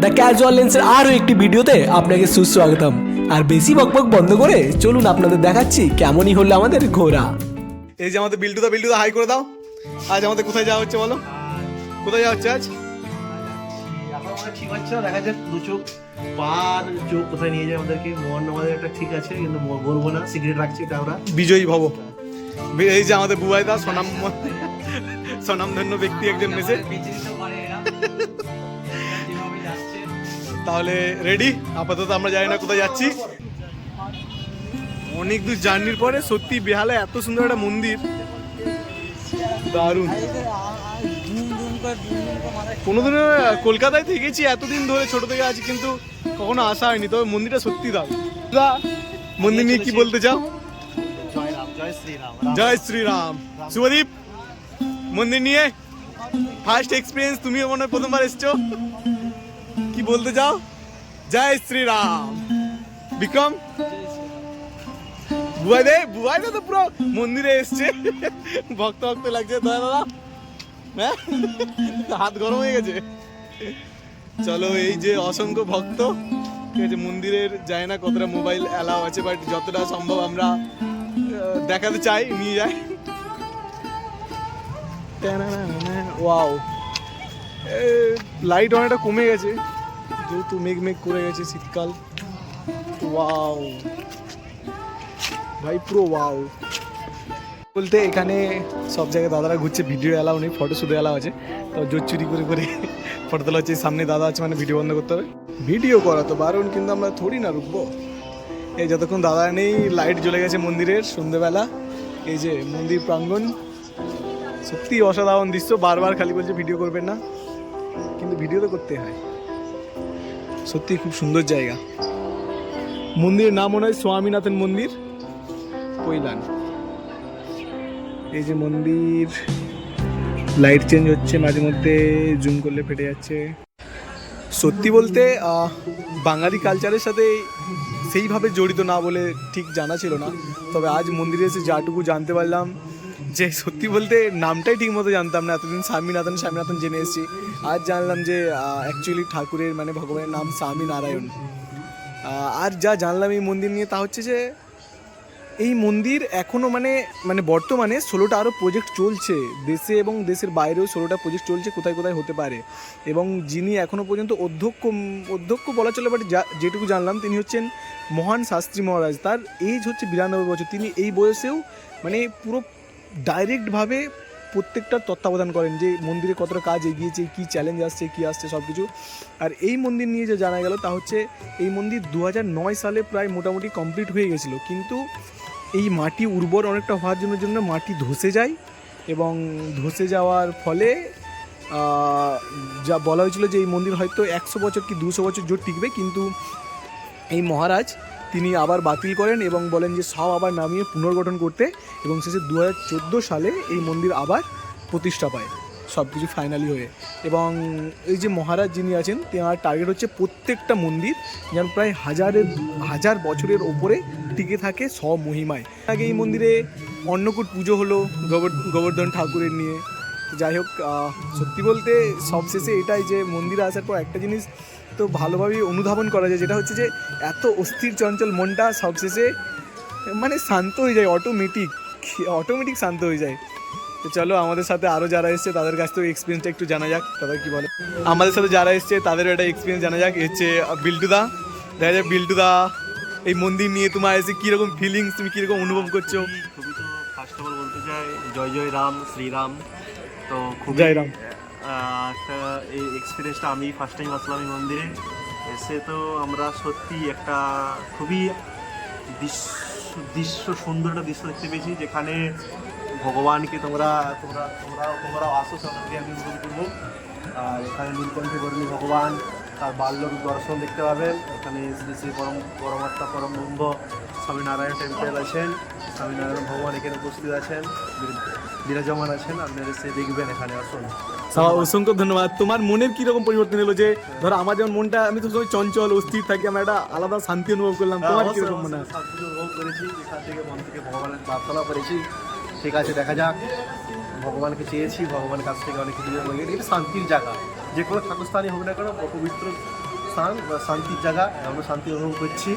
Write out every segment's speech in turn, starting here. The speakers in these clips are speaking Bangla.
দ্য ক্যাজুয়াল লেন্সের আরও একটি ভিডিওতে আপনাকে সুস্বাগতম। আর বেশি বকবক বন্ধ করে চলুন আপনাদের দেখাচ্ছি কেমনই হলো আমাদের ঘোরা। এই যে আমাদের বিল্টুদা হাই করে দাও। আজ আমাদের কোথায় যাওয়া হচ্ছে বলো, কোথায় যাওয়া হচ্ছে আজ? ঠিক হচ্ছে না, দেখা যাক দু চোখ পার চোখ কোথায় নিয়ে যায় আমাদেরকে। মন আমাদের একটা ঠিক আছে, কিন্তু বলবো না, সিক্রেট রাখছি এটা আমরা। বিজয়ী ভব। এই যে আমাদের বুবাইদা স্বনামধন্য ব্যক্তি একজন মেসে। তাহলে রেডি, আপাতত আমরা জানি না কোথায় যাচ্ছি। অনেক দূর জার্নির পরে সত্যি বেহালা এত সুন্দর একটা মন্দির, দারুণ। কোনোদিনও কলকাতায় থেকেছি এতদিন ধরে, ছোট থেকে আছি, কিন্তু কখনো আসা হয়নি। তবে মন্দিরটা সত্যি দারুণ। মন্দির নিয়ে কি বলতে চাও? জয় শ্রীরাম। শুভদীপ, মন্দির নিয়ে ফার্স্ট এক্সপিরিয়েন্স, তুমিও মনে হয় প্রথমবার এসছো, কি বলতে চাও? জয় শ্রীরাম। বিক্রম, বুয়াইদা তো পুরো মন্দিরে এসছে, ভক্ত ভক্ত লাগছে দাদা। হ্যাঁ, হাত গরম হয়ে গেছে। চলো, এই যে অসংখ্য ভক্ত, ঠিক আছে, মন্দিরের যায় না কতটা মোবাইল অ্যালাউ আছে, বাট যতটা সম্ভব আমরা দেখাতে চাই, নিয়ে যাই। ওয়াও, লাইট অনেকটা কমে গেছে যেহেতু মেঘ করে গেছে শীতকাল। ওয়াও ভাই, পুরো ওয়াও বলতে এখানে সব জায়গায় দাদারা ঘুরছে, ভিডিও অ্যালাউ নেই, ফটো শুধু অ্যালাউ আছে। তো জোর চুরি করে করে ফটো তোলা হচ্ছে। সামনে দাদা আছে মানে ভিডিও বন্ধ করতে হবে। ভিডিও করা তো বারণ, কিন্তু আমরা থোড়ি না রুকবো। এই যতক্ষণ দাদা নেই, লাইট জ্বলে গেছে মন্দিরের সন্ধ্যেবেলা। এই যে মন্দির প্রাঙ্গণ, সত্যি অসাধারণ দৃশ্য। বারবার খালি বলছে ভিডিও করবেন না, কিন্তু ভিডিও তো করতে হয়। সত্যি খুব সুন্দর জায়গা। মন্দিরের নাম মনে হয় স্বামীনাথন মন্দির, কৈলান। এই যে মন্দির, লাইট চেঞ্জ হচ্ছে মাঝে মধ্যে, জুম করলে ফেটে যাচ্ছে। সত্যি বলতে বাঙালি কালচারের সাথে সেইভাবে জড়িত না বলে ঠিক জানা ছিল না। তবে আজ মন্দিরে এসে যাটুকু জানতে পারলাম, যে সত্যি বলতে নামটাই ঠিক মতো জানতাম না। এতদিন স্বামীনাথন জেনে এসেছি। আজ জানলাম যে অ্যাকচুয়ালি ঠাকুরের মানে ভগবানের নাম স্বামী নারায়ণ। আর যা জানলাম এই মন্দির নিয়ে তা হচ্ছে যে এই মন্দির এখনও মানে বর্তমানে 16টা আরও প্রজেক্ট চলছে দেশে, এবং দেশের বাইরেও 16টা প্রজেক্ট চলছে কোথায় কোথায় হতে পারে। এবং যিনি এখনও পর্যন্ত অধ্যক্ষ বলা চলে, বাট যেটুকু জানলাম তিনি হচ্ছেন মহান শাস্ত্রী মহারাজ। তার এজ হচ্ছে 92 বছর। তিনি এই বয়সেও মানে পুরো ডাইরেক্টভাবে প্রত্যেকটার তত্ত্বাবধান করেন, যে মন্দিরে কতটা কাজ এগিয়েছে, কী চ্যালেঞ্জ আসছে, কী আসছে সব কিছু। আর এই মন্দির নিয়ে যে জানা গেল তা হচ্ছে এই মন্দির 2009 সালে প্রায় মোটামুটি কমপ্লিট হয়ে গেছিলো, কিন্তু এই মাটি উর্বর অনেকটা হওয়ার জন্য মাটি ধসে যায়, এবং ধসে যাওয়ার ফলে যা বলা হয়েছিল যে এই মন্দির হয়তো 100 বছর কি 200 বছর জোর টিকবে, কিন্তু এই মহারাজ তিনি আবার বাতিল করেন এবং বলেন যে সব আবার নামিয়ে পুনর্গঠন করতে, এবং শেষে 2014 সালে এই মন্দির আবার প্রতিষ্ঠা পায় সব কিছু ফাইনালি হয়ে। এবং এই যে মহারাজ যিনি আছেন, তার টার্গেট হচ্ছে প্রত্যেকটা মন্দির যেন প্রায় হাজার বছরের ওপরে টিকে থাকে স্বমহিমায়। আগে এই মন্দিরে অন্নকূট পুজো হলো গোবর্ধন ঠাকুরের নিয়ে। যাই হোক, সত্যি বলতে সবশেষে এটাই যে মন্দিরে আসার পর একটা জিনিস তো ভালোভাবেই অনুধাবন করা যায়, যেটা হচ্ছে যে এত অস্থির চঞ্চল মনটা সবশেষে মানে শান্ত হয়ে যায়, অটোমেটিক শান্ত হয়ে যায়। তো চলো, আমাদের সাথে আরও যারা এসছে তাদের কাছ থেকে এক্সপিরিয়েন্সটা একটু জানা যাক, তাদের কী বলে। আমাদের সাথে যারা এসছে তাদের একটা এক্সপিরিয়েন্স জানা যাক। হচ্ছে বিল্টুদা, দেখা যাক বিল্টুদা এই মন্দির নিয়ে তোমার এসে কীরকম ফিলিংস, তুমি কীরকম অনুভব করছো? খুবই, তো ফার্স্ট অফ অল বলতে চাই জয় রাম শ্রীরাম। তো খুব জয় রাম। একটা এই এক্সপিরিয়েন্সটা আমি ফার্স্ট টাইম আসলাম এই মন্দিরে এসে। তো আমরা সত্যি একটা খুবই সুন্দর একটা দৃশ্য দেখতে পেয়েছি, যেখানে ভগবানকে তোমরা আসো, সবাইকে আমি অনুভব করবো। আর এখানে নীলকণ্ঠে বর্ণী ভগবান, তার বাল্যরূপ দর্শন দেখতে পাবেন। এখানে শ্রী শ্রী পরমাত্মা পরম ব্রহ্ম স্বামীনারায়ণ টেম্পেল আছেন, স্বামীনারায়ণ ভগবান এখানে উপস্থিত আছেন, বিরাজমান আছেন। আপনারা এসে দেখবেন, এখানে আসুন। অসংখ্য ধন্যবাদ। তোমার মনের কিরকম পরিবর্তন এলো? যে ধরো আমার যেমন মনটা, আমি তো সবাই চঞ্চল অস্থির থাকি, আমরা একটা আলাদা শান্তি অনুভব করলাম। তোমার কিরকম মনে হয়? শান্তি অনুভব করেছি, এখান থেকে মন থেকে ভগবানের প্রার্থনা করেছি। ঠিক আছে, দেখা যাক, ভগবানকে চেয়েছি, ভগবানের কাছ থেকে অনেক কিছু এটা শান্তির জায়গা। যে কোনো ঠাকুরস্থানই হোক না কেন, পবিত্র স্থান বা শান্তির জায়গা, আমরা শান্তি অনুভব করছি।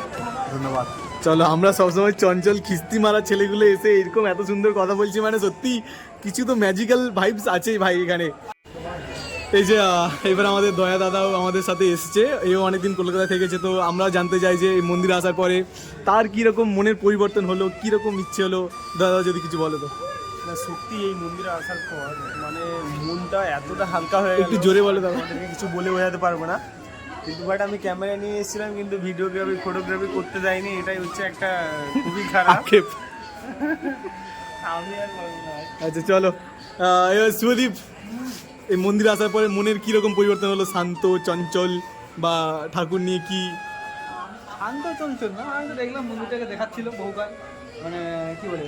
ধন্যবাদ। চলো, আমরা সবসময় চঞ্চল খিস্তি মারা ছেলেগুলো এসে এরকম এত সুন্দর কথা বলছি, মানে সত্যি কিছু তো ম্যাজিক্যাল ভাইবস আছেই ভাই এখানে। এই যে এবার আমাদের দয়া দাদাও আমাদের সাথে এসছে, এও অনেকদিন কলকাতায় থেকেছে, তো আমরা জানতে চাই যে এই মন্দিরে আসার পরে তার কীরকম মনের পরিবর্তন হলো, কীরকম ইচ্ছে হলো, দাদা যদি কিছু বলে তো। না সত্যি এই মন্দিরে আসার পর মানে মনটা এতটা হালকা হয়ে গেল, একটু জোরে বলে দাও। আমাদেরকে কিছু বলে বোঝাতে পারবো না, কিন্তু বাট আমি ক্যামেরা নিয়ে এসেছিলাম কিন্তু ভিডিওগ্রাফি ফটোগ্রাফি করতে যাইনি, এটাই হচ্ছে একটা খুবই খারাপ। আক্ষেপ। আমি আর বলবো না। আচ্ছা চলো, এবার শুভদীপ, এই মন্দিরে আসার পরে মনের কীরকম পরিবর্তন হলো, শান্ত চঞ্চল বা ঠাকুর নিয়ে কি? শান্ত চঞ্চল না, আমি তো দেখলাম মন্দিরটাকে দেখাচ্ছিল বহুকাল, মানে কি বলে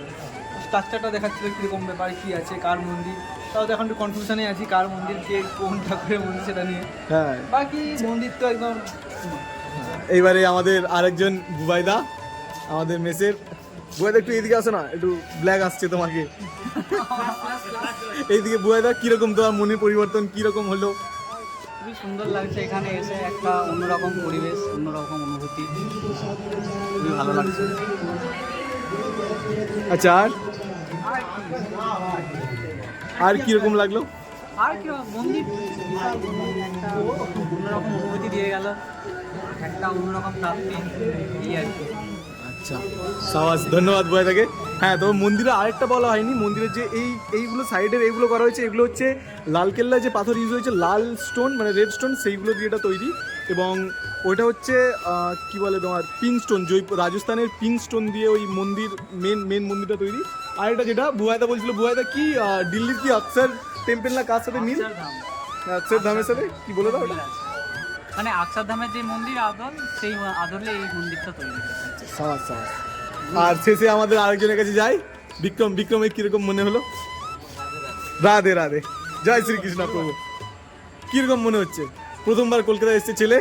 স্ট্রাকচারটা দেখাচ্ছিল কীরকম ব্যাপার কী আছে, কার মন্দির, তাও তো এখন একটু কনফিউশনে আছি কার মন্দির কে কোন ঠাকুরের মন্দির সেটা নিয়ে। হ্যাঁ, বাকি মন্দির তো একদম এইবারে আমাদের আরেকজন বুবাইদা, আমাদের মেসের বুবাইদা, একটু এদিকে আসো না, একটু ব্ল্যাক আসছে তোমাকে। এইদিকে বুবাইদা, কিরকম তোমার মনের পরিবর্তন কিরকম হলো? খুবই সুন্দর লাগছে এখানে এসে, একটা অন্যরকম পরিবেশ, অন্যরকম অনুভূতি, খুবই ভালো লাগছে। আচ্ছা, আর কিরকম লাগলো? আর কি মন্দির বিশাল একটা অন্যরকম অনুভূতি দিয়ে গেল, একটা অন্যরকম প্রাপ্তি, এই আর কি। আচ্ছা, সাবাস, ধন্যবাদ বুবাইদাকে। হ্যাঁ, তো মন্দিরে আরেকটা বলা হয়নি, মন্দিরের যে এইগুলো সাইডের এইগুলো করা হয়েছে, এগুলো হচ্ছে লালকেল্লা যে পাথর ইউজ হয়েছে, লাল স্টোন মানে রেড স্টোন, সেইগুলো দিয়ে এটা তৈরি, এবং ওইটা হচ্ছে কি বলে তোমার পিঙ্ক স্টোন, রাজস্থানের পিঙ্ক স্টোন দিয়ে ওই মন্দির মেন মন্দিরটা তৈরি। আর এটা যেটা বুবাইদা বলছিল, বুবাইদা কি দিল্লির কি অক্ষর টেম্পল না কার সাথে মিল? অক্ষরধামের সাথে কি বলে দাও ওটা? মানে অক্ষরধামের যে মন্দির আদল, সেই আদলে এই মন্দিরটা তৈরি হয়েছে। সাবাস সাবাস। আর শেষে আমাদের আরেকজনের কাছে যাই, বিক্রমের কিরকম মনে হলো? রাধে রাধে, জয় শ্রীকৃষ্ণ প্রভু। কিরকম মনে হচ্ছে? প্রথমবার কলকাতায় এসছে ছেলে,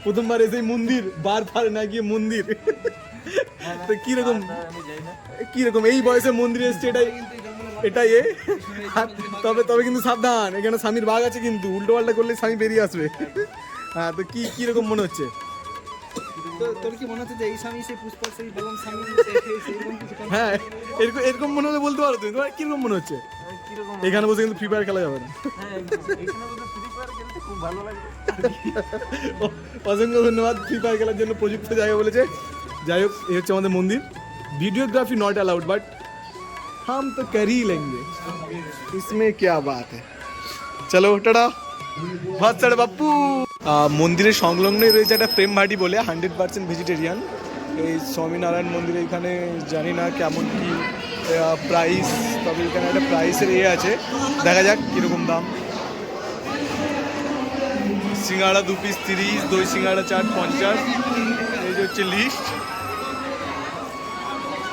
প্রথমবার এসে মন্দির, বার না গিয়ে মন্দির, তো কিরকম এই বয়সে মন্দিরে এসছে, এটাই তবে কিন্তু সাবধান, এখানে স্বামীর বাঘ আছে কিন্তু, উল্টো পাল্টা করলে স্বামী বেরিয়ে আসবে। হ্যাঁ, তো কিরকম মনে হচ্ছে? তোর কি মনে হচ্ছে যে এই স্বামী সেই পুষ্পা সেই বললাম স্বামী হ্যাঁ, এরকম মনে হলে বলতে পারো তুমি, তোমার কিরকম মনে হচ্ছে? এখানে বসে কিন্তু ফ্রি ফায়ার খেলা যাবে না। খুব ভালো লাগবে। অসংখ্য ধন্যবাদ, ফ্রি ফায়ার খেলার জন্য প্রযুক্ত জায়গা বলেছে। যাই হোক, এই হচ্ছে আমাদের মন্দির। वीडियोग्राफी नॉट अलाउड बट हम तो कर ही लेंगे, इसमें क्या बात है। চলো টাটা, ভাত ছাড়ে বাপ্পু। মন্দিরের সংলগ্নই রয়েছে একটা প্রেম ভাটি বলে, 100% ভেজিটেরিয়ান। এই স্বামীনারায়ণ মন্দিরে এখানে জানি না কেমন কি প্রাইস, তবে এখানে একটা প্রাইসের আছে, দেখা যাক কীরকম দাম। সিঙ্গাড়া 2 পিস 30, দই সিঙ্গাড়া 4 50, এই যে হচ্ছে লিস্ট।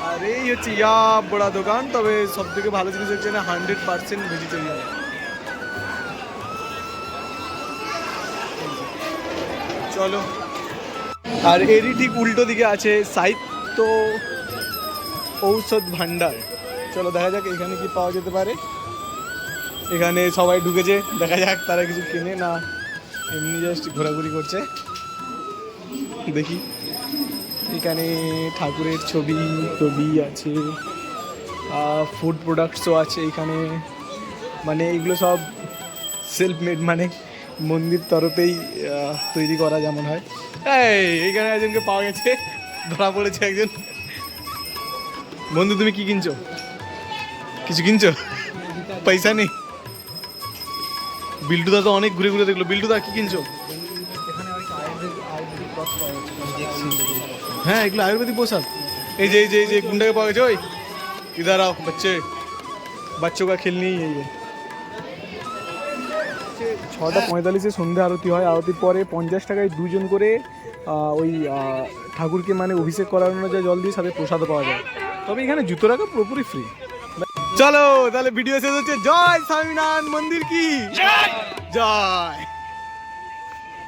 আর এই হচ্ছে বড় দোকান, তবে সব থেকে ভালো জিনিস হচ্ছে না 100% ভেজিটেরিয়ান। চলো, আর এরই ঠিক উল্টো দিকে আছে সাহিত্য ঔষধ ভান্ডার। চলো দেখা যাক এখানে কি পাওয়া যেতে পারে। এখানে সবাই ঢুকেছে, দেখা যাক তারা কিছু কেনে না এমনি জাস্ট ঘোরাঘুরি করছে। দেখি, এখানে ঠাকুরের ছবি আছে, ফুড প্রোডাক্টসও আছে এখানে, মানে এগুলো সব সেলফ মেড, মানে মন্দির তরফেই তৈরি করা যেমন হয়। এইখানে একজনকে পাওয়া গেছে, ধরা পড়েছে একজন। বন্ধু, তুমি কি কিনছো? কিছু কিনছো? পয়সা নেই। বিল্টুদা তো অনেক ঘুরে ঘুরে দেখলো। বিল্টুদা কি কিনছো? হ্যাঁ, এগুলো আয়ুর্বেদিক পোশাক। এই যে গুন্ডাকে পাওয়া গেছে, ওই ইধার আও বাচ্চো কা খেলনি। এই 6:45 সন্ধ্যা আরতি হয়। আরতির পরে 50 টাকায় 2 জন করে ওই ঠাকুরকে মানে অভিষেক করানো যায় জল দিয়ে, সাথে প্রসাদও পাওয়া যায়। তবে এখানে জুতো রাখা পুরোপুরি ফ্রি। চলো তাহলে ভিডিও শেষ হচ্ছে। জয় স্বামীনারায়ণ মন্দির কি জয়।